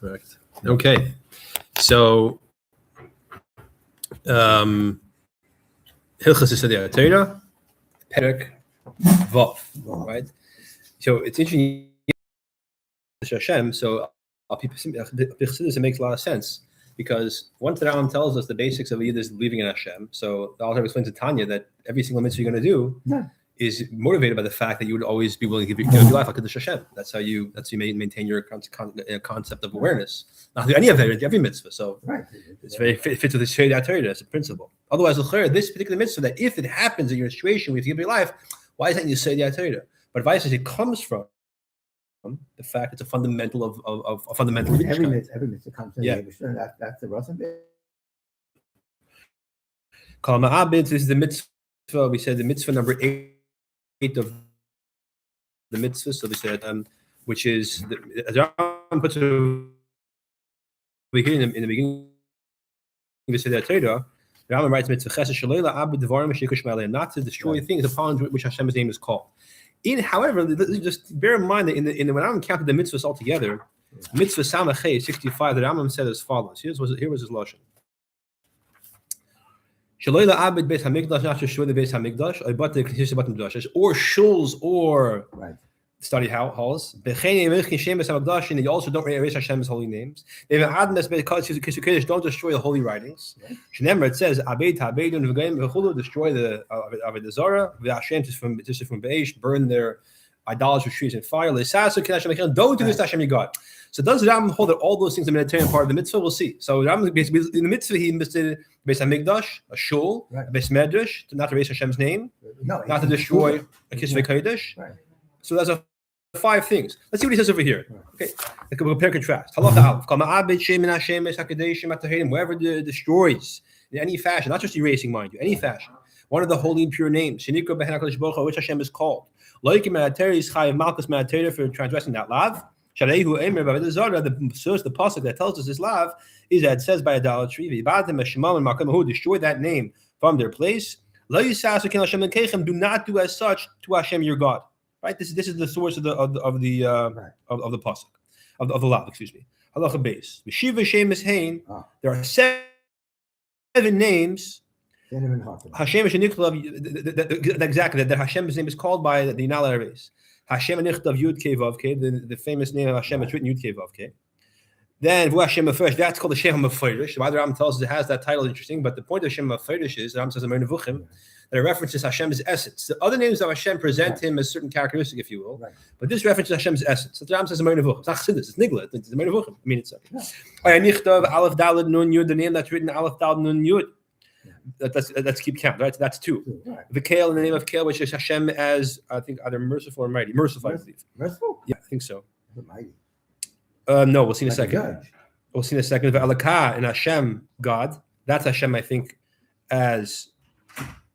Correct. Okay. So, Hilchos Yesodei Hatorah, Perek Vav, right? So it's interesting. Hashem. So, it makes a lot of sense because once the Rambam tells us the basics of Yid is believing in Hashem. So the Alter explains to Tanya that every single mitzvah you're going to do is motivated by the fact that you would always be willing to give your life like Hashem. That's how you maintain your concept of awareness. Not do any of it, every mitzvah. So it's very fits with the Yesodei Hatorah as a principle. Otherwise, this particular mitzvah, that if it happens in your situation where you give your life, why is that Yesodei Hatorah? But advice is it comes from the fact it's a fundamental of a fundamental. Every mitzvah comes from the that's the Russian bit. Kol ma'abed, this is the mitzvah. We said the mitzvah number 8 of the mitzvah. So we said, which is as Rambam puts it here in the beginning. We said that Torah. Rambam writes mitzvah chesed shalei la'abed devarim shekush ma'alei, not to destroy things upon which Hashem's name is called. However, just bear in mind that in the when Rambam counted the mitzvahs altogether, mitzvah Samachay 65, the Rambam said as follows. Here was his lashon. Shaloi la'abed beis hamikdash, not to destroy the beis hamikdash, or shuls or study halls. And you also don't erase Hashem's holy names. Don't destroy the holy writings. It says, destroy the Avodah Zarah, from Beish, burn their idolatry trees in fire. Don't do this to Hashem your God. So does the Rambam hold that all those things are the Mediterranean part of the mitzvah? We'll see. So Rambam, basically, in the mitzvah, he listed Beis HaMikdash, a shul, a Beis Medrash, not to erase Hashem's name, not to destroy a Kisvei Kodesh. So that's 5 things. Let's see what he says over here. Okay, we'll compare contrast. Halacha Aleph. Whoever destroys in any fashion, not just erasing, mind you, any fashion, one of the holy and pure names, which Hashem is called. For transgressing that lav. The source, the pasuk that tells us this lav is that it says by idolatry, destroy that name from their place. Do not do as such to Hashem your God. Right. This is the source of the pasuk of the law. Excuse me. Halacha base. There are 7 names. Hashem exactly that Hashem's name is called by the Inal race. Hashem Nichtav Yud Kei Vav Kei, the famous name of Hashem is written Yud Kei Vav Kei. Then Vu Hashem Mefresh, that's called the Shem Mefresh. Why the Rambam tells us it has that title is interesting, but the point of Shem Mefresh is the Rambam says in Nevuchim that it references Hashem's essence. The other names of Hashem present him as certain characteristic, if you will, but this references Hashem's essence. So the Rambam says in Nevuchim. It's not Chassidus, it's Nigla. It's in Nevuchim. I mean, it's Nichtav Aleph Daled Nun Yud, the name that's written Aleph Daled Nun Yud. Let's keep count, right? So that's 2. The Kale, in the name of Kale, which is Hashem as, I think, either merciful or mighty. Merciful, I believe. Merciful? Yeah, I think so. Mighty. No, we'll see in a second. We'll see in a second. Alakah and Hashem, God. That's Hashem, I think, as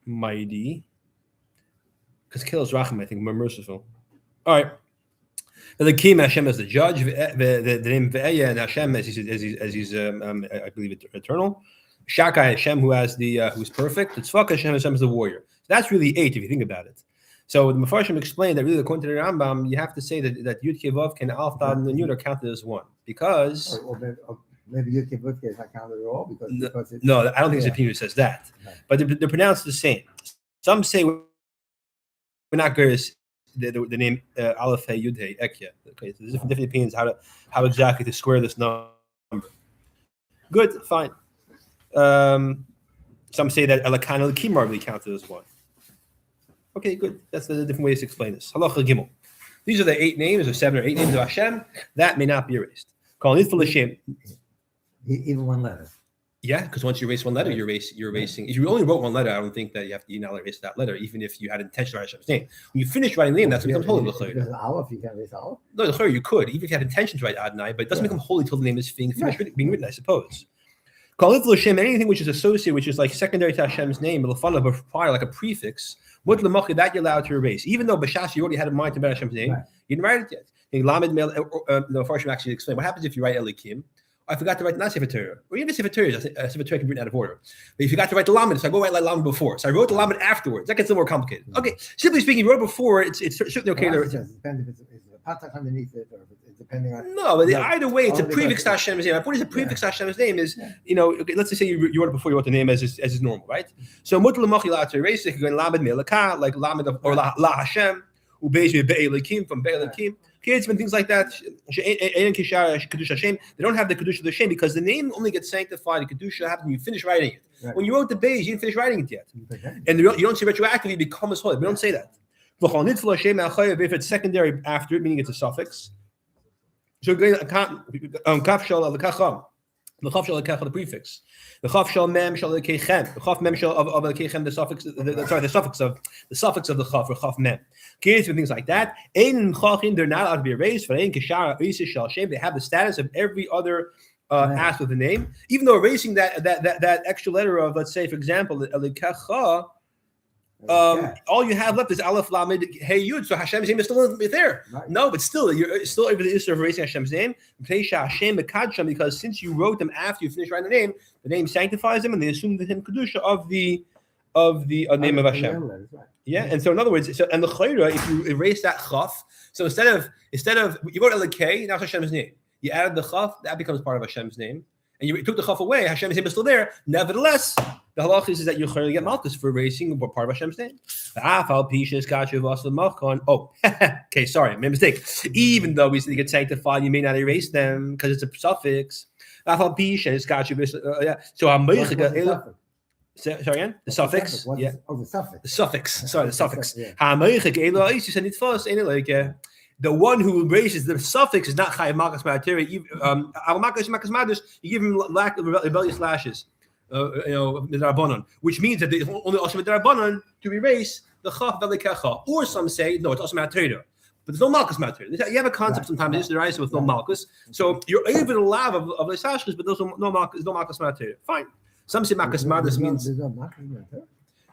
mighty. Because Kale is Racham, I think, more merciful. All right. The Kim, Hashem as the judge. The name Ve'eya and Hashem as he's I believe, eternal. Shakai Hashem, who's perfect. Tzvaka Hashem is the warrior. So that's really 8 if you think about it. So the Mefarshim explained that really according to the Rambam, you have to say that Yud Kei Vav Kei and Aleph Daled Nun Yud are counted as 1 because maybe Yud Kei Vav Kei is not counted at all because no, I don't think it's opinion says that. Right. But they're pronounced the same. Some say we're not going to the name Aleph Hey Yud Hey Ekya. Okay, so there's different opinions how exactly to square this number. Good, fine. Some say that Elakan Elakim are really counted as 1. Okay, good. That's the different ways to explain this. Halacha Gimel. These are the 8 names, or 7 or 8 names of Hashem that may not be erased. Even 1 letter. Yeah, because once you erase 1 letter, you're erasing. If you only wrote 1 letter, I don't think that you now erase that letter, even if you had intention to write Hashem's name. When you finish writing the name, that's what becomes holy. Because Aleph, you can't erase Aleph. No, you could, even if you had intention to write Adonai, but it doesn't become holy until the name is finished being written, I suppose. Anything which is associated, which is like secondary to Hashem's name, prior, like a prefix, that you're allowed to erase. Even though Bashas, you already had in mind to write Hashem's name, you didn't write it yet. The Farshim actually explain what happens if you write Elikim. I forgot to write the Sefer Torah, or even the Sefer Torah. Sefer Torah can be written out of order. But if you forgot to write the Lamed, so I go write like Lamed before. So I wrote the Lamed afterwards. That gets a little more complicated. Okay, simply speaking, if you wrote it before, it's certainly okay. It depends if it's a patak underneath it, or it's depending on. No, but No, either way, it's a only prefix to because- Hashem's name. I put it as a prefix to Hashem's name is, Yeah. okay, let's just say you wrote it before you wrote the name as is normal, right? So mutal machi la to erase it, you go in lamed melaka, like lamed or la Hashem, ubeis be'elakim from be'elakim. Kids and things like that. They don't have the kedusha of the Shem because the name only gets sanctified. The kedusha happens when you finish writing it. Right. When you wrote the beis, you didn't finish writing it yet, Okay. and you don't say retroactively become as holy. We don't say that. If it's secondary after it, meaning it's a suffix. So kaf shal al-kacham, the chaf shal al-kacham, the prefix, the chaf shal mem shal al-kechem, the chaf mem shal of al-kechem, the suffix, the suffix of the chaf or chaf mem. Kids and things like that. Ein chachin, they're not allowed to be erased. For ein kishara isa shal shem, they have the status of every other aspect of the name, even though erasing that extra letter of, let's say, for example, al-kecha. All you have left is Aleph Lamed Hey Yud. So Hashem's name is still there. Right. No, but still, you're still over the issue of erasing Hashem's name. Because since you wrote them after you finished writing the name sanctifies them, and they assume the name kedusha of the name of Hashem. Right. Yeah, and so in other words, and the chayra, if you erase that chaf, so instead of you wrote Elokei, now it's Hashem's name. You added the chaf, that becomes part of Hashem's name. And you took the chaf away, Hashem's name is still there. Nevertheless, the halach is that you're going to get malchus for erasing part of Hashem's name. Oh, okay, sorry, my mistake. Even though we say they get sanctified, you may not erase them because it's a suffix. So sorry again? The suffix? Yeah. The suffix. The suffix. Sorry, the suffix. Yeah. The one who erases the suffix is not chayav makas ma'ateri. You give him lack of rebellious lashes. Midrabanan, which means that they only also midrabanan to erase the chaf velikecha. Or some say no, it's also ma'ateri. But there's no malchus matter. You have a concept sometimes this is with no malchus. So you're able to lav of lesashkas, but there's no malchus matter. Fine. Some say malchus matter means There's no malchus matter.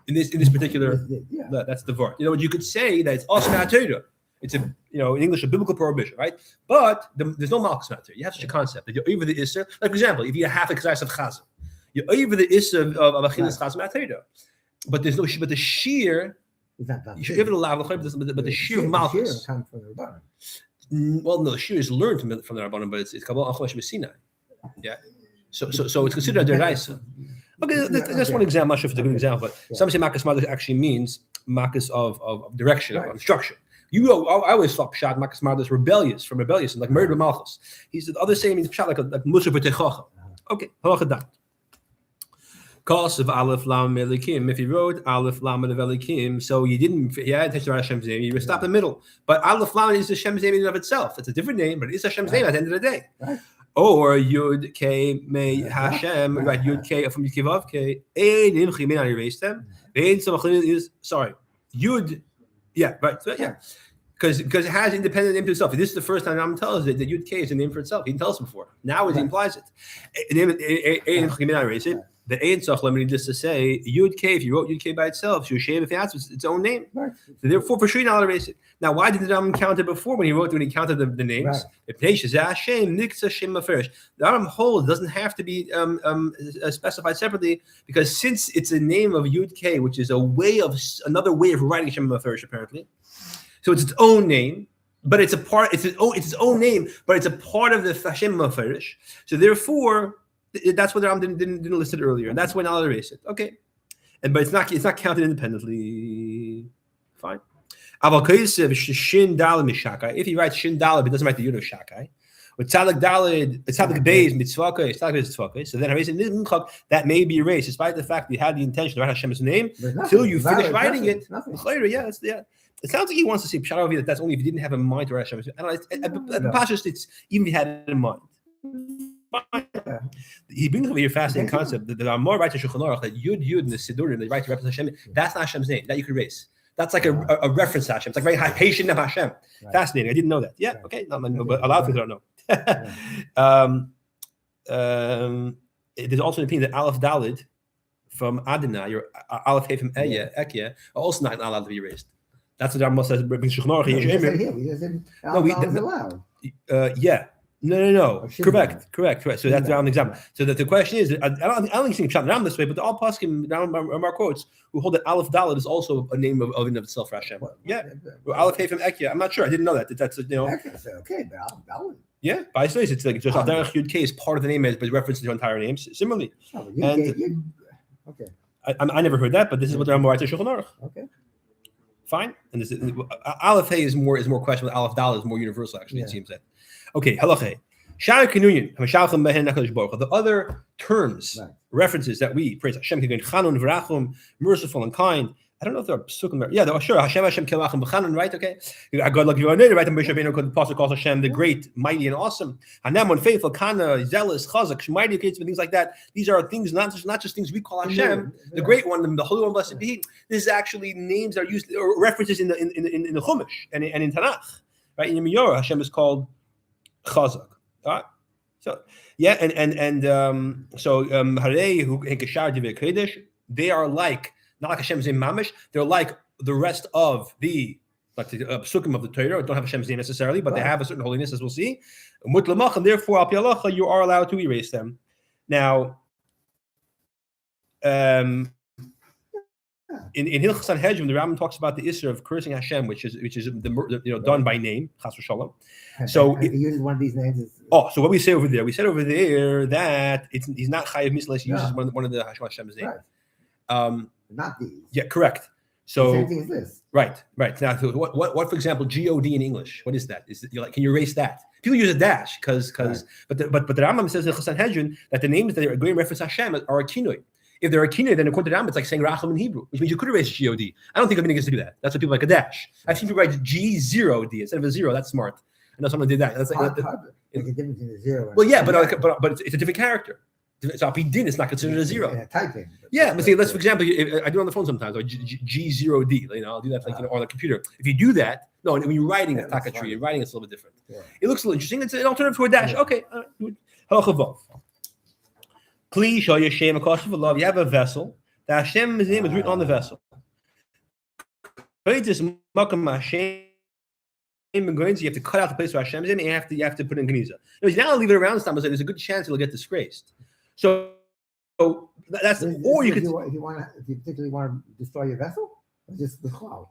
in this particular. Yeah. That's the word. You could say that it's also matter. It's in English a biblical prohibition, right? But there's no malchus matter. You have such a concept that you're over the isser. Like for example, if you have a kazayas of chazan, you're over the isser of achilas chazan matter. But there's no. But the shear. You should give it a lav, but the shear of malchus. Comes from the Rabbanan. Well, no, the shear is learned from the Rabbanan, but it's kabbalah achlesh b'sinai. Yeah. So it's considered a deraisa. Okay, that's one example. I'm not sure if it's a good example, but some say makas mother actually means makas of direction, of instruction. I always thought pshat makas mother is rebellious, and like murder malchus. He said others say means pshat like musaf v'techacha. Okay, halacha. Cause of Aleph Lam Melikim. If you wrote Aleph Lam Melikim, so you had to write Hashem's name, you would stop in the middle. But Aleph Lam is Hashem's name in and of itself. It's a different name, but it is Hashem's name at the end of the day. Right. Or Yud K May Hashem, right? Yud K from Yud K Vav K. You may not erase them. Sorry, Yud. Yeah, right. So, yeah. Because it has independent name to itself. This is the first time Ram tells it that Yud K is a name for itself. He didn't tell us before. Now he implies it. You may not erase it. The Ein Tzach limited just to say Yud K. If you wrote Yud K by itself, Shushem if that's its own name. Right. So therefore, for sure, you're not erase it. Now, why did the Rambam count it before when he counted the names? If Hashem Niksa Shem Maferish, the Rambam holds doesn't have to be specified separately because since it's a name of Yud K, which is another way of writing Shem Maferish apparently, so it's its own name. But it's its own name, but it's a part of the Hashem Maferish. So therefore. That's what the Ram didn't list it earlier, and that's why I'll erase it. Okay, but it's not counted independently. Fine. If he writes shin dalid, but it doesn't write the yud of shakai. With tzadik dalid, tzadik beis mitzvaka, tzadik beis mitzvaka. So then erase it. That may be erased, despite the fact that you had the intention to write Hashem's name until you finish writing it. Yeah, it sounds like he wants to say pshat over here. That's only if you didn't have in mind to write Hashem's name. I don't know. It's even if you had it in mind. He brings over your fascinating concept that there are more writes in Shulchan Aruch that Yud in the Sidurim, they write to represent Hashem. That's not Hashem's name. That you could erase. That's like a reference to Hashem. It's like very high patient of Hashem. Right. Fascinating. I didn't know that. Yeah. Right. Okay. No, but a lot of things I don't know. There's also an opinion that Aleph Dalid from Adonai, your Aleph Hey from Ekya, are also not allowed to be erased. That's what our Moshe says. Shulchan Aruch. No, we allowed. Yeah. No. Or should Correct. So that's the Ram example. So that the question is, I don't think it's Ram this way, but the all poskim Ramar quotes who hold that Aleph Dalet is also a name of in of itself for Hashem. Aleph Hey from Ekia. I'm not sure. I didn't know that. That's Okay, but Dalet. Yeah, by space, it's like just Adarach Yud K is part of the name, but it references the entire name. Similarly, Okay. I never heard that, but this is what the Ramar writes in Shulchan Aruch. Okay. Fine, and this Aleph Hey is more questionable. Aleph Dalet is more universal. Actually, it seems that. Okay, Halacheh. The other terms, references that we praise Hashem, Chanun, V'rachum, merciful and kind. I don't know if they're psukim. Yeah, sure. Hashem Kilachim B'Chanun, right? Okay. God like you right? The Apostle calls Hashem the great, mighty, and awesome. Hanam, faithful, Kana, zealous, Chazak, Shmaidi, things like that. These are things not just things we call Hashem, the great one, the Holy One, blessed be He. This is actually names that are used or references in the Chumash and in Tanakh, right? In Yirmiyah, Hashem is called Chazak. Right? So Harei who Hekeshar Divei Kodesh, they are like not like Hashem's name mamish. They're like the rest of the psukim of the Torah. Don't have Hashem's name necessarily, but they have a certain holiness, as we'll see. And therefore, al pi halacha, you are allowed to erase them. Now, in Hilchos Sanhedrin, the Rambam talks about the issur of cursing Hashem, which is done by name, chas v'shalom. So he uses one of these names. So what we say over there? We said over there that he's not chayiv misla. He uses one of the Hashem's names. Right. Not these. Yeah, correct. So the same thing as this. Right. Now, what for example, God in English? What is that? Is it, can you erase that? People use a dash because but the Rambam says in Hilchos Sanhedrin that the names that are going to reference Hashem are a kinoi. If they're a kinoi, then according to the Rambam, it's like saying Racham in Hebrew, which means you could erase God. I don't think Rabbeinu gets to do that. That's what people like a dash. I've seen people write G0D instead of a zero. That's smart. I know someone did that. That's like there's a difference in a zero. Well, yeah, but it's a different character. So Din is not considered a zero. Typing. Yeah, but see, let's for example, I do it on the phone sometimes, or G0D. I'll do that on the computer. If you do that, when you're writing a takatri, you're writing it's a little bit different. Yeah. It looks a little interesting. It's an alternative to a dash. Yeah. Okay. Please show your shame across of love. You have a vessel. The Hashem's name is written on the vessel. You have to cut out the place where Hashem's name, and you have to put in Geniza. If you now leave it around, there's a good chance it'll get disgraced. So that's or you could. If you particularly want to destroy your vessel, or just the cloud.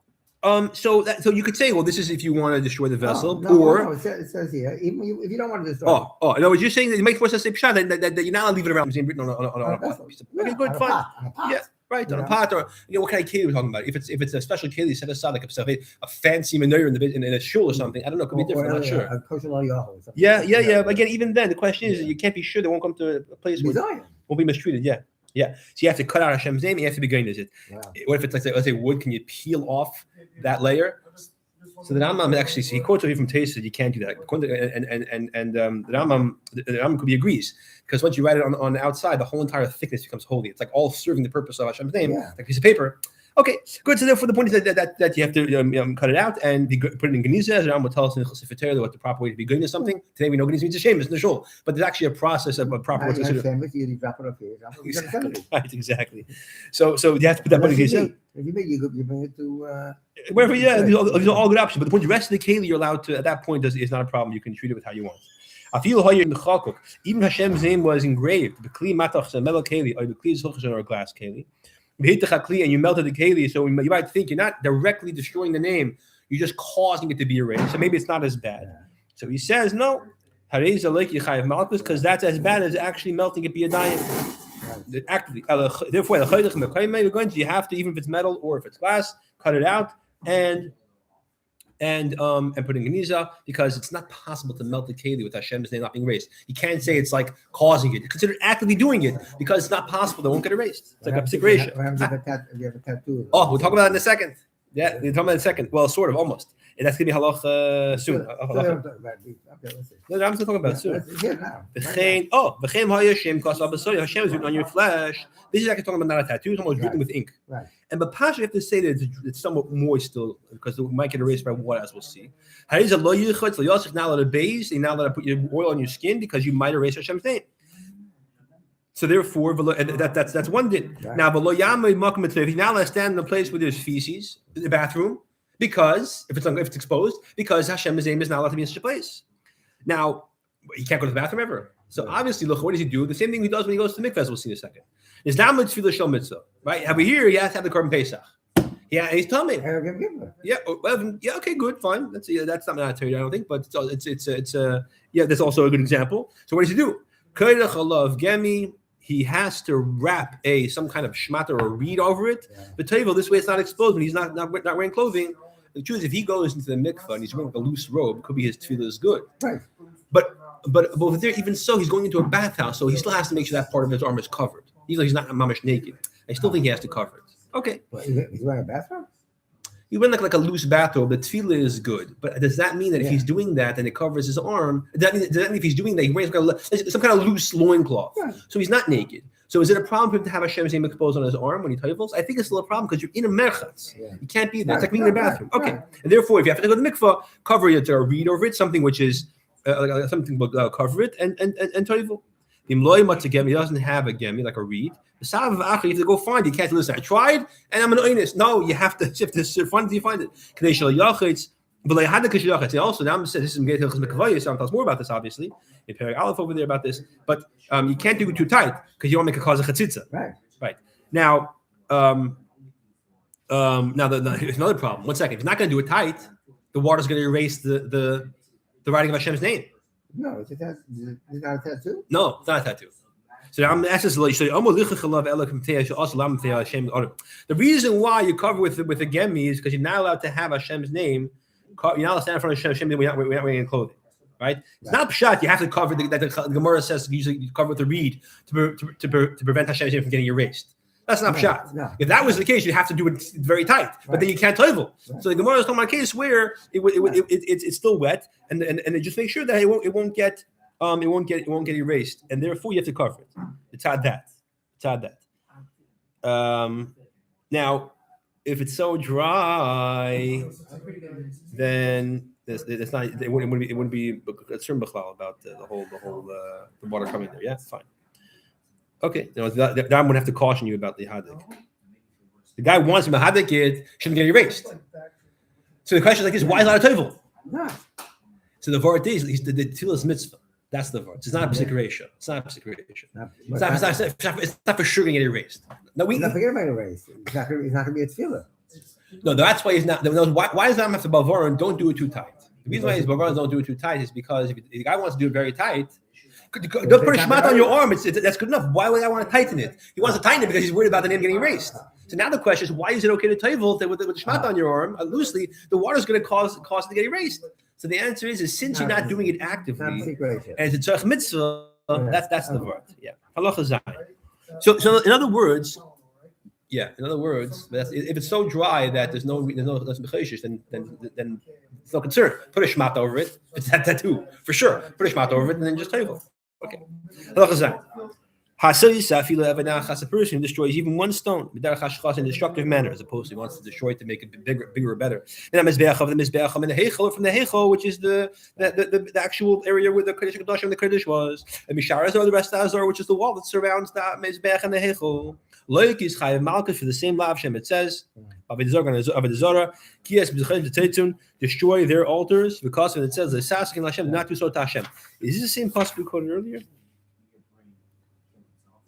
So you could say, well, this is if you want to destroy the vessel, it says here, even if you don't want to destroy. No, you're saying that it makes more sense to say pshat that you're not allowed to leave it around. It's written on a pot. Okay, good, fine. Yeah. Right, on a pot, or what kind of keli we're talking about? If it's a special keli set aside, like a fancy menorah in a shul or something, I don't know, it could be different. I'm not sure. Yeah. Again, even then, the question is, you can't be sure they won't come to a place where won't be mistreated. Yeah. So you have to cut out Hashem's name. You have to be going to it. What if it's like let's say wood? Can you peel off that layer? So the Rambam actually, he quotes from Taisa, you can't do that. And the Rambam could be agrees, because once you write it on the outside, the whole entire thickness becomes holy. It's like all serving the purpose of Hashem's name, like a piece of paper. Okay, good. So therefore, the point is that you have to cut it out and put it in Geniza, as the Rambam will tell us in Chosef Hatorah what the proper way to be going to something. Today we know Geniza means a shame, it's in the shul, but there's actually a process of a proper way to do it. You drop it up here. Exactly. So you have to put that in Geniza. If you bring it to wherever. Yeah, these are all good options. But the point, the rest of the keli you're allowed to at that point is not a problem. You can treat it with how you want. I feel how you're in the chalkuk. Even Hashem's name was engraved. The kli matach metal keli or the kli or glass keli. And you melted the keli, so you might think you're not directly destroying the name, you're just causing it to be erased. So maybe it's not as bad. So he says no, because that's as bad as actually melting it biyadayim. Actively, therefore, you have to, even if it's metal or if it's glass, cut it out and put in Geniza, because it's not possible to melt the keli with Hashem's name not being erased. You can't say it's like causing it. Consider actively doing it, because it's not possible. They won't get erased. It's like a psicration. We'll talk about that in a second. Yeah, we'll talk about it in a second. Well, sort of, almost. And that's going to be halach soon. No, I'm still talking about it soon. Hashem is written on your flesh. This is actually talking about not a tattoo, it's almost written with ink. Right. And but Pasha, you have to say that it's somewhat moist still, because it might get erased by water, as we'll see. You're not allowed to bathe, you're not allowed to put your oil on your skin, because you might erase Hashem's name. So therefore, that's one din. Right. Now, if you're not allowed to stand in a place where there's feces in the bathroom, because if it's exposed, because Hashem's name is not allowed to be in such a place. Now, He can't go to the bathroom ever. So obviously, look, what does he do? The same thing he does when he goes to the mikveh, as we'll see in a second. Is now mitzvah shel mitzvah, right? Over here, he has to have the korban pesach. Yeah, he's telling me. Yeah, well, yeah, okay, good, fine. That's not mandatory, I don't think, but it's that's also a good example. So what does he do? Kodesh alav gemi. He has to wrap some kind of shmata or a reed over it. But table this way, it's not exposed when he's not wearing clothing. The truth is, if he goes into the mikveh and he's wearing a loose robe, could be his tefillah is good. Right. But even so, he's going into a bathhouse, so he still has to make sure that part of his arm is covered. He's not mamish naked. I still think he has to cover it. Okay. Well, he's wearing a bathrobe? He went like a loose bathrobe. The tefillah is good, but does that mean that if he's doing that and it covers his arm, does that mean if he's doing that, he wears some kind of loose loincloth? Right. So he's not naked. So is it a problem for him to have Hashem's name exposed on his arm when he tayvels? I think it's still a problem because you're in a merchatz. Yeah. You can't be there. It's like being in a bathroom. Right. Okay. And therefore, if you have to go to the mikvah, cover it or read over it, something which is something cover it and tayvel. He doesn't have a gemi like a reed. You have to go find it. You can't listen. I tried and I'm an oinus. No, you have to find it. You find it. And also, now I'm saying this is Sam tells more about this, obviously. In Perek Aleph over there about this, but you can't do it too tight because you want to make a cause of chatzitza. Right. Now, here's another problem. 1 second. If he's not going to do it tight, the water's going to erase the writing of Hashem's name. No, it's not a tattoo. No, it's not a tattoo. So I'm asking the reason why you cover with a gemi is because you're not allowed to have Hashem's name. You're not allowed to stand in front of Hashem when you're not wearing clothing, right? It's not pshat. You have to cover the Gemara says usually you cover with a reed to prevent Hashem's name from getting erased. That's not pshat. No. If that was the case, you'd have to do it very tight, but then you can't toivel. Right. So the Gemara is talking about a case where it's still wet, and it just make sure that it won't get erased, and therefore you have to cover it. It's had that. Now, if it's so dry, then it's not. It wouldn't be a concern about the water coming there. Yeah, fine. Okay, that I'm gonna have to caution you about the hadik. The guy wants him to hadik it, shouldn't get erased. So the question is like this: why is it not a tovel? No. So the vart is the tefillah is mitzvah. That's the vart. It's not a psikration. It's not for sure going to get erased. No, he's not forgetting about erased. It's not going to be a tefillah. No, that's why he's not. Why does Ram have to bavar and don't do it too tight? The reason why he's bavar and don't do it too tight is because if the guy wants to do it very tight, don't put a shmat on your arm. That's good enough. Why would I want to tighten it? He wants to tighten it because he's worried about the name getting erased. So now the question is, why is it okay to tovel with the shmat on your arm loosely? The water is going to cause it to get erased. So the answer is since you're not doing it actively, and it's a tzarech mitzvah, that's the word. Yeah. Halacha zayin. So in other words, if it's so dry that there's no mechashish, then it's no concern. Put a shmat over it. It's that tattoo for sure. Put a shmat over it and then just tovel. Okay. Halacha zayin. A person destroys even one stone in a destructive manner, as opposed to he wants to destroy it to make it bigger or better. And the heichal from the heichal, which is the actual area where the Kodesh Kadosh and the Kodesh was, and Misharas or the rest of Azor, which is the wall that surrounds the mizbeach and the heichal. Loik is chayav malchus for the same lav Shem. It says, destroy their altars because when it says not to so to Hashem. Is this the same pasuk we quoted earlier?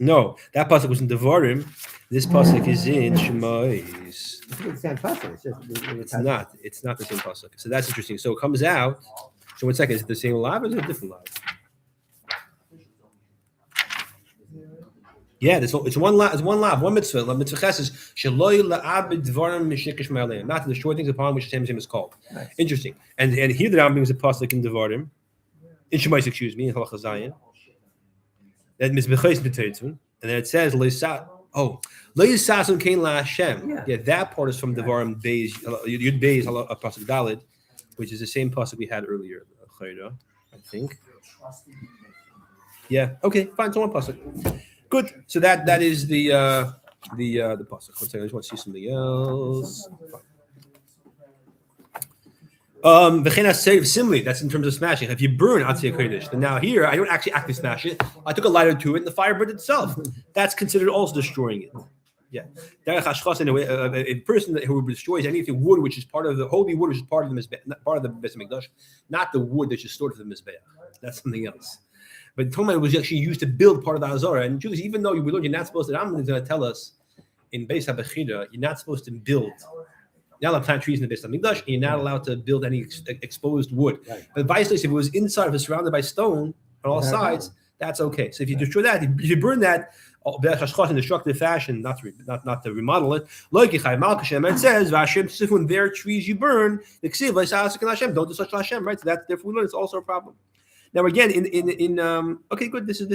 No, that pasuk was in Devarim. This pasuk is in Shemais. It's the same pasuk. It's not. It's not the same pasuk. So that's interesting. So it comes out. So 1 second, is it the same lav or is it a different lav? Yeah, it's one lav. It's one lav. One mitzvah. La mitzvah ches is sheloi la'abed dvarim mishikish ma'aleim. Not to destroy things upon which Hashem's name is called. Nice. Interesting. And here the Rambam brings a pasuk in Devarim, in Shemais, in Halacha Zayin. That misbechays b'teitzun, and then it says le'yisasun kein la'Hashem. Yeah, that part is from Devarim Beis Yud Beis pasuk Dalid, which is the same pasuk we had earlier. I think. Yeah. Okay. Fine. So one pasuk. Good. So that is the pasuk. 1 second. I just want to see something else. Similarly, that's in terms of smashing. If you burn Atzei Kodesh, then now here I don't actually actively smash it. I took a lighter to it, and the fire burned itself. That's considered also destroying it. Yeah, a person who destroys anything wood, which is part of the holy wood, which is part of the Beis Hamikdash, not the wood that's just stored for the mizbeach. That's something else. But Toma was actually used to build part of the Hazorah. And Jews, even though we learned you're not supposed to, I'm going to tell us in Beis HaBechira, you're not supposed to build. You're not allowed to plant trees in the Beis HaMikdash, and you're not allowed to build any exposed wood. Right. But vice versa, if it was inside, if it's surrounded by stone on all sides, that's okay. So if you destroy that, if you burn that in destructive fashion, not to remodel it, like it says, when their trees you burn, don't do such to Hashem, right? So that's therefore we learn it's also a problem. Now again, okay, good. This is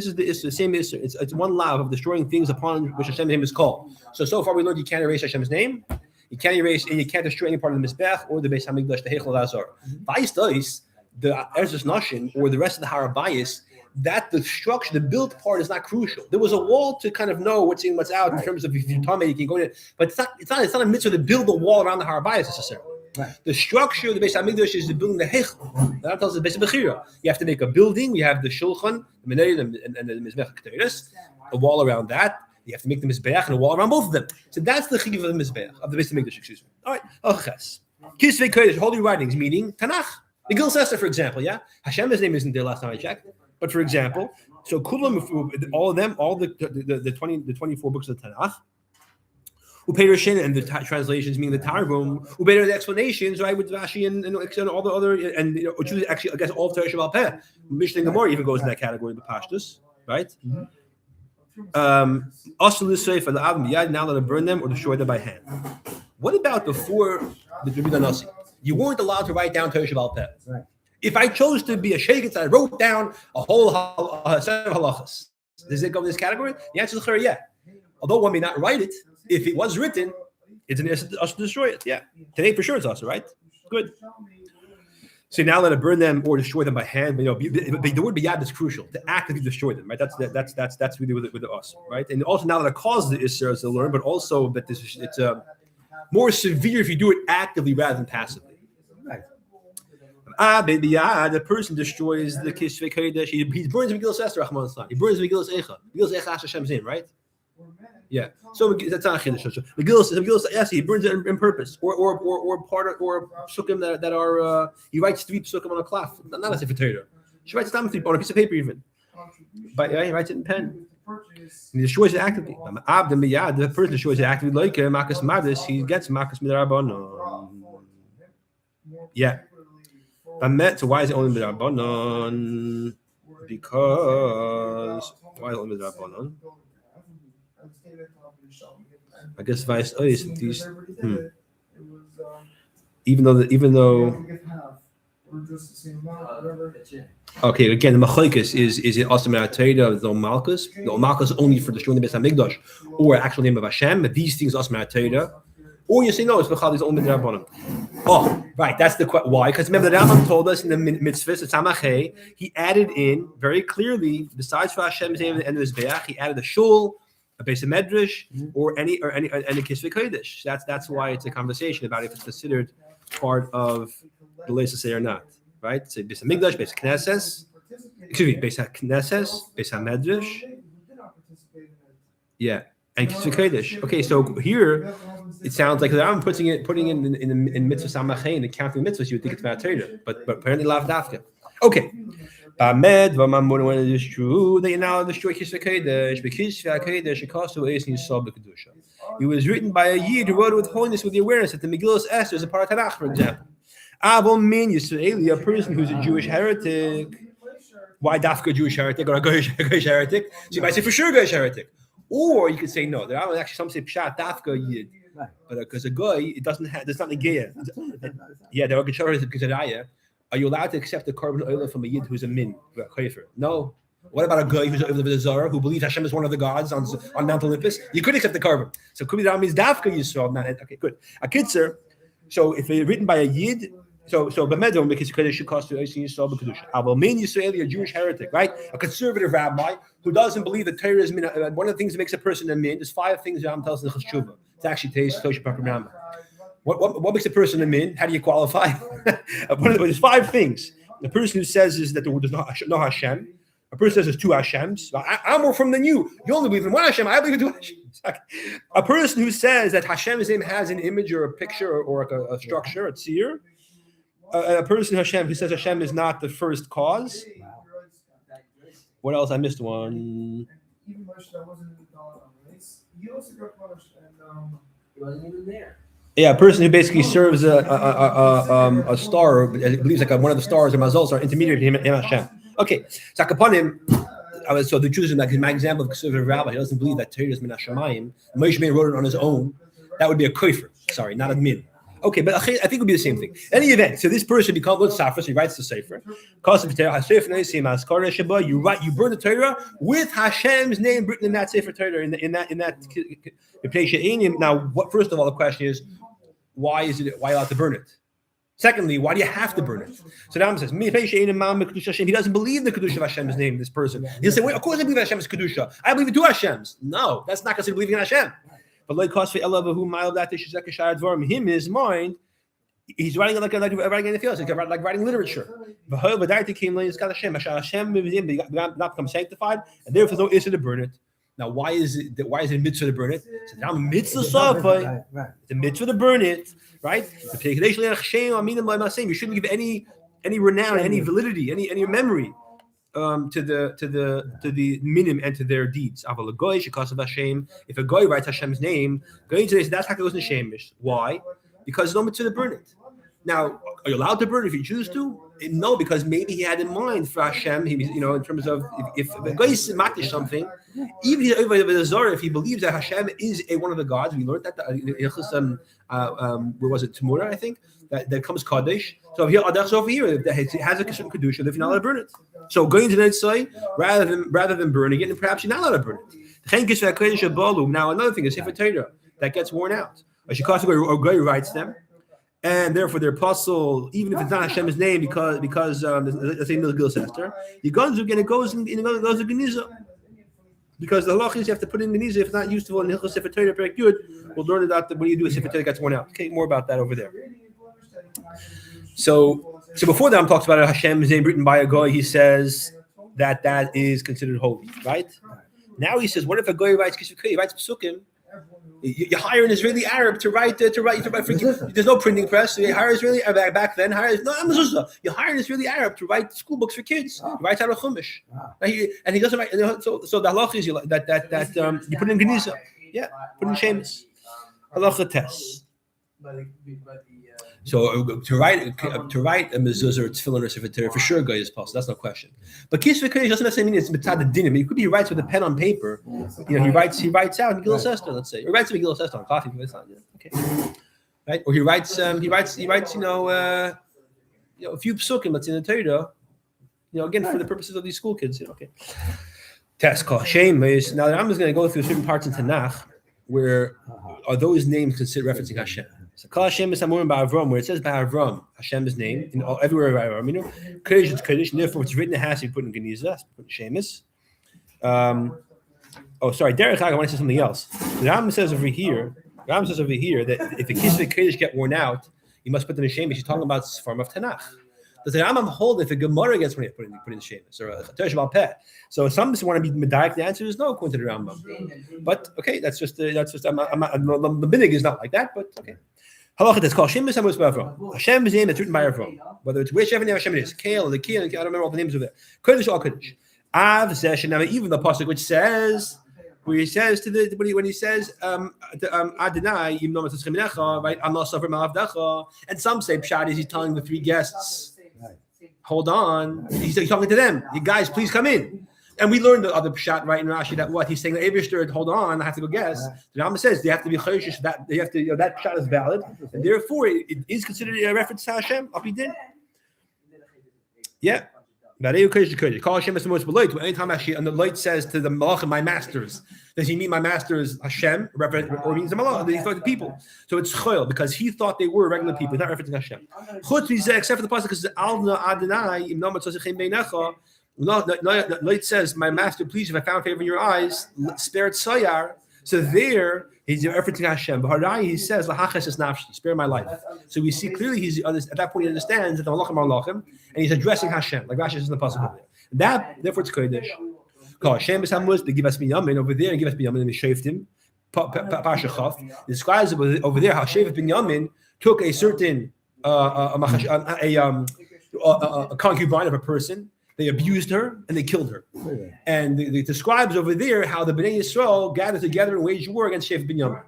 the same issue. It's one law of destroying things upon which Hashem's name is called. So far we learned you can't erase Hashem's name, you can't erase and you can't destroy any part of the Mizbech or the Beis Hamikdash, the Heichal Hazor. Vice does the Erzes Nashim or the rest of the Harabayis, that the structure, the built part is not crucial. There was a wall to kind of know what's in, what's out in terms of if you're Tomei, you can go in, but it's not a mitzvah to build a wall around the Harabayis necessarily. Right. The structure of the Beis Hamikdash is the building the Heichal. That tells us the Beis Bechira. You have to make a building. We have the Shulchan, the Menei, and the Mizbech Ketores, a wall around that. You have to make the Mizbeach and a wall around both of them. So that's the Chiv of the Mizbeach, of the Beis Hamikdash, excuse me. All right. Achas. Kisvei Kodesh, holy writings, meaning Tanakh. The Gil Sester, for example, yeah? Hashem's name isn't there last time I checked. But for example, so Kulam, all of them, all the 24 books of the Tanakh, Upeirshin and the translations, meaning the Targum, Ubeir the explanations, right, with Rashi and all the other, and actually, I guess all Torah Shabbat Peh, Mishnah and Gemara even goes in that category, the Pashtus, right? Also, the Seif and the Adam Yad, now let them burn them or destroy them by hand. What about before the Rebbe Nasi? You weren't allowed to write down Torah Shabbat Peh. Right. If I chose to be a sheikh, I wrote down a whole set of halachas. Does it go in this category? The answer is yeah. Although one may not write it, if it was written, it's an us to destroy it. Yeah. Today for sure it's also right. Good. So now let it burn them or destroy them by hand. But, the word biyad is crucial to actively destroy them. Right. That's really with the us. Right. And also now that it causes the isser as to learn, but also that it's more severe if you do it actively rather than passively. The person destroys the Kisvei Kodesh. He burns Megillas Esther, Rahman Islam. He burns Megillas Eicha. Megillas Eicha Hashem's name, right? Yeah. So that's not a Chiddush. Megillas Esther, he burns it in purpose, or part of, or psukim that are. He writes 3 psukim on a cloth, not a Sefer Torah. She writes down 3 on a piece of paper even. But he writes it in pen. And he destroys it actively. The person destroys it actively. Like Makas Madis, he gets Makas Midrabanon. Yeah. So why is it only Midrabanon? Because why is it only Midrabanon? I guess vice these. Even though. Okay, again, the machlokes is it also Torah the Malchus? The Malchus only for destroying the Beis Hamikdash, or actual name of Hashem. But these things also Torah. Or you say no, it's Bechal, it's only Midrabanon. Oh, right, that's the question. Why? Because remember, the Rambam told us in the mitzvahs, the Tzamachei, he added in very clearly, besides for Hashem's name and the Mizbeach, he added a shul, a Beis Medrash, or any Kisvei Kodesh. That's why it's a conversation about if it's considered part of the list to say or not, right? So Beis Hamikdash, Beis Knesses, Beis Knesses, Beis Medrash, yeah. And Kisvei Kodesh. Okay, so here it sounds like I'm putting in mitzvah samachay in the counting mitzvahs. You would think it's about Torah, but apparently lav dafka. Okay, when it is true that you now destroy Kisvei Kodesh because Kisvei Kodesh also is in Yisod b'kedusha. It was written by a Yid who wrote it with holiness, with the awareness that the Megillas Esther is a part of Tanakh, for example. Avol min Yisraeli, a person who's a Jewish heretic. Why dafka Jewish heretic or a Goyish heretic? So you might say for sure Goyish heretic. Or you could say no. There are actually some say pshat dafka yid, but because a guy it doesn't have there's nothing gay. Yeah, there are gesharah. Are you allowed to accept the carbon oil from a yid who's a min? No. What about a guy who's a zara who believes Hashem is one of the gods on Mount Olympus? You could accept the carbon. So could be that means dafka yisrael. Okay, good. A kitzer. So if it's written by a yid. So b'medon because Kodesh should cost you Yisrael b'kedusha. Avol min Yisraeli, a Jewish heretic, right? A conservative rabbi who doesn't believe that Torah is min. One of the things that makes a person a min. There's 5 things that Ram tells in the Cheshuvah. It's actually Teish Tosha Pakamrama. What makes a person a min? How do you qualify? There's 5 things. The person who says is that there's no Hashem. A person says there's 2 Hashems. I'm more from than you. You only believe in 1 Hashem. I believe in 2 Hashems. A person who says that Hashem's name has an image or a picture or a structure, a tzir. A person Hashem who says Hashem is not the first cause, What else? I missed one. Even Moshe that wasn't in the Dawn he also got punished, and he wasn't even there. Yeah, a person who basically serves a star, or believes like one of the stars or mazals are intermediary between him and Hashem. Okay, so upon him, so the truth is, like my example of a conservative rabbi, he doesn't believe that Torah is min hashamayim. Moshe Rabbeinu wrote it on his own. That would be a kofer. Sorry, not a min. Okay, but I think it would be the same thing. In any event, so this person becomes a Safra, so he writes the Sefer. You burn the Torah with Hashem's name written in that Sefer Torah, in that. Now, first of all, the question is, why allowed to burn it? Secondly, why do you have to burn it? So now he says, he doesn't believe the Kedusha of Hashem's name, this person. He'll say, wait, of course I believe Hashem's Kedusha. I believe in two Hashems. No, that's not considered believing in Hashem. But like him, his mind, he's writing like writing anything else, like writing literature. Hashem not become sanctified, and therefore no issue to burn it. Now, why is it a mitzvah to burn it? So now mitzvah safa, it's a mitzvah to burn it, right? You shouldn't give any renown, any validity, any memory to the minim and to their deeds. If a guy writes Hashem's name, going to this, that's how it goes in Shemish. Why? Because it's no mitzvah to burn it. Now, are you allowed to burn it if you choose to? No, because maybe he had in mind for Hashem. In terms of if a guy is matish something, even if he believes that Hashem is one of the gods, we learned that where was it, Tamura, I think, that comes Kaddish. So over here, that it has a certain kedusha, if you're not allowed to burn it. So going to the side, rather than burning it, and perhaps you're not allowed to burn it. Now another thing is Sefer Torah that gets worn out. A guy writes them, and therefore they're puzzle, even if it's not Hashem's name, because let's say Milgil Esther, he goes again, it goes to Geniza. Because the halach is you have to put in Geniza if it's not useful in Hilchos Sefer Torah Perek Yud. We'll learn about what do you do if Sefer Torah gets worn out. Okay, more about that over there. So before that, I'm talking about Hashem's name written by a guy. He says that is considered holy, right? Now he says, what if a guy writes psukim? You hire an Israeli Arab to write for you. There's no printing press. So you hire Israeli Arab back then. You hire an Israeli Arab to write school books for kids. He writes out of Chumash, and he doesn't write. So the halach is that you put in Geniza, put in Shemus. Halacha test. So to write a mezuzah or tefillin or sefer Torah, for sure, guy is possible. That's no question. But kisvei kodesh doesn't necessarily mean it's mitzad dinim. It could be he writes with a pen on paper. He writes out Megillah Esther, let's say, or writes Megillah Esther on coffee. Okay, right? Or he writes a few psukim that's in the Torah. Again for the purposes of these school kids. Okay. Test called shame is now. I'm just going to go through certain parts in Tanakh where are those names considered referencing Hashem. So Kol Hashem is Hamurim Ba'Avram, where it says Ba'Avram, Hashem's name, everywhere Ba'Avram, Kodesh is Kodesh, and therefore it's written, it has to be put in Geniza, put in Shemus. Derech I want to say something else. The Rambam says over here that if the kisvei Kodesh get worn out, you must put them in Shemus. He's talking about this form of Tanakh. Does the Rambam hold if a Gemara gets worn out, put in Shemus, or a Torah Shabbat Peh? So some just want to be medayik. The answer is no, according to the Rambam. But okay, that's just the minig is not like that, but okay. Halacha that's called Hashem is Ba'Avram. Hashem's name that's written by Avram. Whether it's whichever name Hashem is, Kale or the Kale, I don't remember all the names of it. Kodesh or Kodesh. Av Session. Now even the pasuk which says, where he says when he says Adonai Yim Nom Etzchem Minecha, right? I'm not suffering Ma'avdecha. And some say Pshat is he's telling the three guests, hold on. He's talking to them. You guys, please come in. And we learned the other pshat right in Rashi that what he's saying. The hold on, I have to go guess. The Rambam says they have to be chayshish. That they have to. That pshat is valid, and therefore it is considered a reference to Hashem. Up he did. Yeah. Call Hashem as the most below. Anytime actually, and the light says to the malachim, my masters. Does he mean my masters Hashem, or means the malach? He thought the people. So it's chayil because he thought they were regular people, not referencing Hashem. Except for the pasuk because Alna Adonai Im Nom Etzchem Minecha. Light says, my master, please, if I found favor in your eyes, spare it sayar. So there, he's referencing Hashem. But Harai, he says, Lahaches is nafshi, spare my life. So we see clearly, at that point, he understands that the malachim are malachim, and he's addressing Hashem, like Rashi says in the pasuk. That, therefore, it's kodesh. Call Hashem is Hamus, they give us binyamin over there, and give us binyamin, and we shaved him. Parsha Chaf describes over there how Shevet binyamin took a certain a concubine of a person. They abused her and they killed her. Really? And it describes over there how the Bnei Yisrael gathered together and waged war against Shevet Binyamin.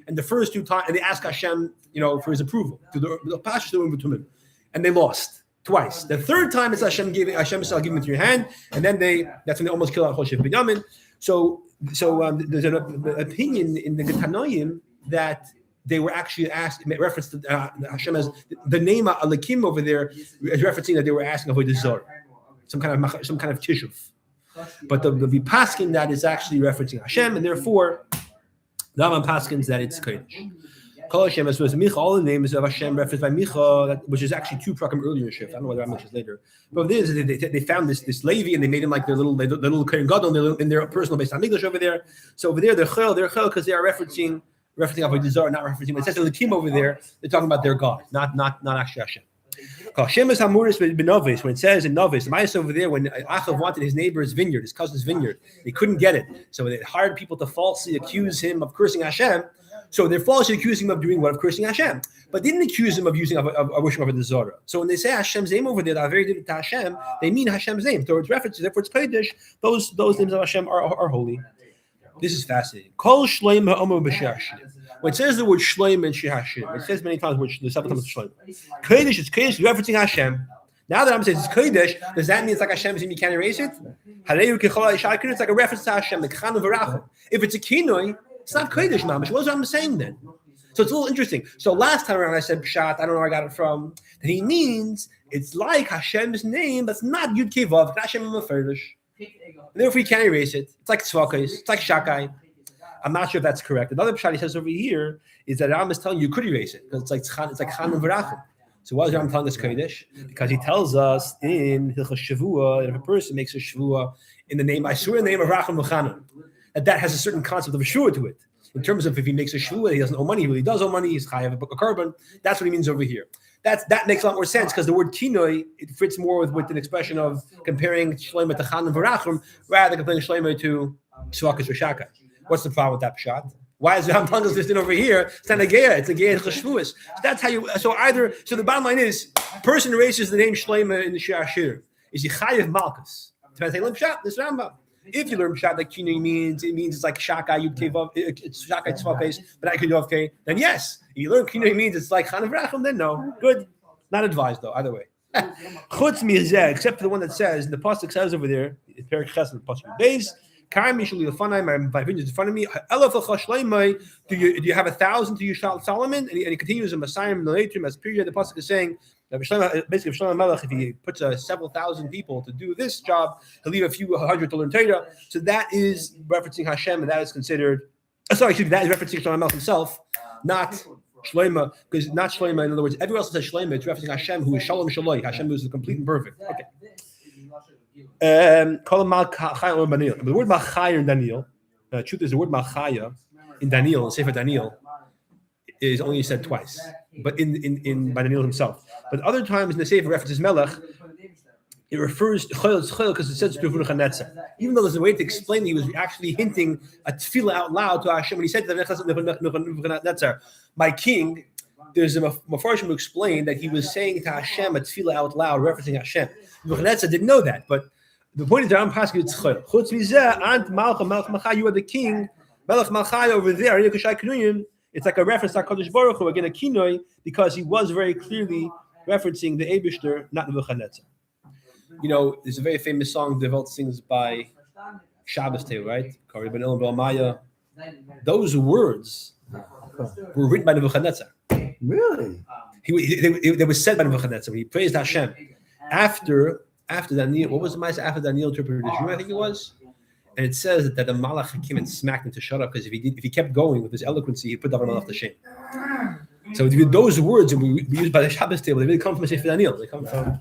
And the first 2 times, and they asked Hashem, for his approval to the Pashas, and they lost twice. The third time, it's Hashem said, "I'll give them into your hand," and then that's when they almost killed Shevet Binyamin. So there's an opinion in the Tanoim that they were actually asked, reference to Hashem as the name Alakim over there is referencing that they were asking Avodah Zarah, some kind of tishuv. But the Paskin that is actually referencing Hashem, and therefore the Rambam Paskins that it's Kodesh. Kol Hashem as well as Micha, all the names of Hashem referenced by Micha, which is actually 2 prakim earlier in Shift. I don't know whether I mentioned this later. But this is they found this Levi and they made him like their little Kohen Gadol in their personal base on English over there. So over there they're chel because they are referencing Avodah Zarah, not referencing. When it says the Lakim over there, they're talking about their God, not actually Hashem. Hashem is Hamuris Benovis. When it says in Novis, the Ma'is over there, when Achav wanted his neighbor's vineyard, his cousin's vineyard, they couldn't get it. So they hired people to falsely accuse him of cursing Hashem. So they're falsely accusing him of doing what? Of cursing Hashem. But they didn't accuse him of using of worship of the Zorah. So when they say Hashem's name over there, that are very different to Hashem, they mean Hashem's name. Towards references, therefore it's Kodesh. Those names of Hashem are holy. This is fascinating. Kol Shleim Ha'omer B'Shehashir. When it says the word Shleim and Shehashir, it says many times the 7 times Shleim. Kodesh is referencing Hashem. Now that I'm saying it's Kodesh, does that mean it's like Hashem's name, you can't erase it? It's like a reference to Hashem, like Chanu V'Rachum. If it's a Kinoi, it's not Kodesh Mamish. What was I'm saying then? So it's a little interesting. So last time around I said Pshat, I don't know where I got it from. And he means it's like Hashem's name, but it's not Yud Kei Vav, it's not Hashem Meferish. And therefore you can't erase it. It's like Tzvakos, it's like Shakai. I'm not sure if that's correct. Another Pshat he says over here is that Ram is telling you could erase it because it's like Chanun V'Rachum. So why is Ram telling us Kodesh? Because he tells us in Hilchos Shavua that if a person makes a Shavua in the name, I swear in the name of Racham V'Chanun, that has a certain concept of a Shua to it. In terms of if he makes a Shua, he doesn't owe money, he really does owe money, he's chayav a book of carbon. That's what he means over here. That makes a lot more sense because the word kinoi, it fits more with an expression of comparing Shlomo to Chanun V'Rachum rather than comparing Shlomo to Tzvakos or Shakai. What's the problem with that pshat? Why is Ram telling us this thing over here? It's not a geya, it's a geya chashvuas. So that's how you. So the bottom line is, person erases the name Shleima in the Shir. Is he chayiv malchus? Depends how you learn pshat. This Rambam. If you learn pshat like kinoi means it's like shakai yud kevav, it's shakai tzvakos, but I could do okay. Then yes. If you learn kinoi means it's like Chanun V'Rachum, then no. Good. Not advised though. Either way. Chutz mizeh, except for the one that says the pasuk says over there, Perek Ches and pasuk Beis. My vineyard in front of me. Do you have 1,000 to you, Solomon? And he continues in Messiah Milatrim as period. The pasuk is saying that basically if Shlomo Melech, if he puts several thousand people to do this job, he'll leave a few hundred to learn Torah. So that is referencing Hashem, and that is considered. That is referencing Shlomo Melech himself, not Shlomo, because not Shlomo. In other words, everywhere else says Shlomo, it's referencing Hashem, who is Shalom Shaloi. Hashem who is the complete and perfect. Okay. The word Malchaya in Daniel, truth is the word Malchaya in Daniel, in Sefer Daniel, is only said twice, but in by Daniel himself. But other times in the Sefer references Melech, it refers to Chayil because it says Nebuchadnezzar. Even though there's a way to explain that he was actually hinting a tefillah out loud to Hashem when he said to Nebuchadnezzar, my king. There's a Mefarshim who explained that he was saying to Hashem a tefillah out loud, referencing Hashem. Nebuchadnezzar didn't know that, but the point is that I'm passing it's Chayil. Chutz mizeh, Ant Malcha, Melech Malchai, you are the king. Melech Malchai over there, it's like a reference to HaKadosh Baruch Hu, again a kinoi, because he was very clearly referencing the Eibishter, not Nebuchadnezzar. You know, there's a very famous song Develt sings by Shabbos Teo, right? Kari ben Elam Maya. Those words were written by Nebuchadnezzar. Really? They were said by Nebuchadnezzar when he praised Hashem. After Daniel, what was the mice after Daniel interpreted the dream? I think it was, and it says that the Malach came and smacked him to shut up because if he kept going with his eloquency, he put David Malach to shame. So those words that we use by the Shabbos table, they really come from Sefer Daniel. They come from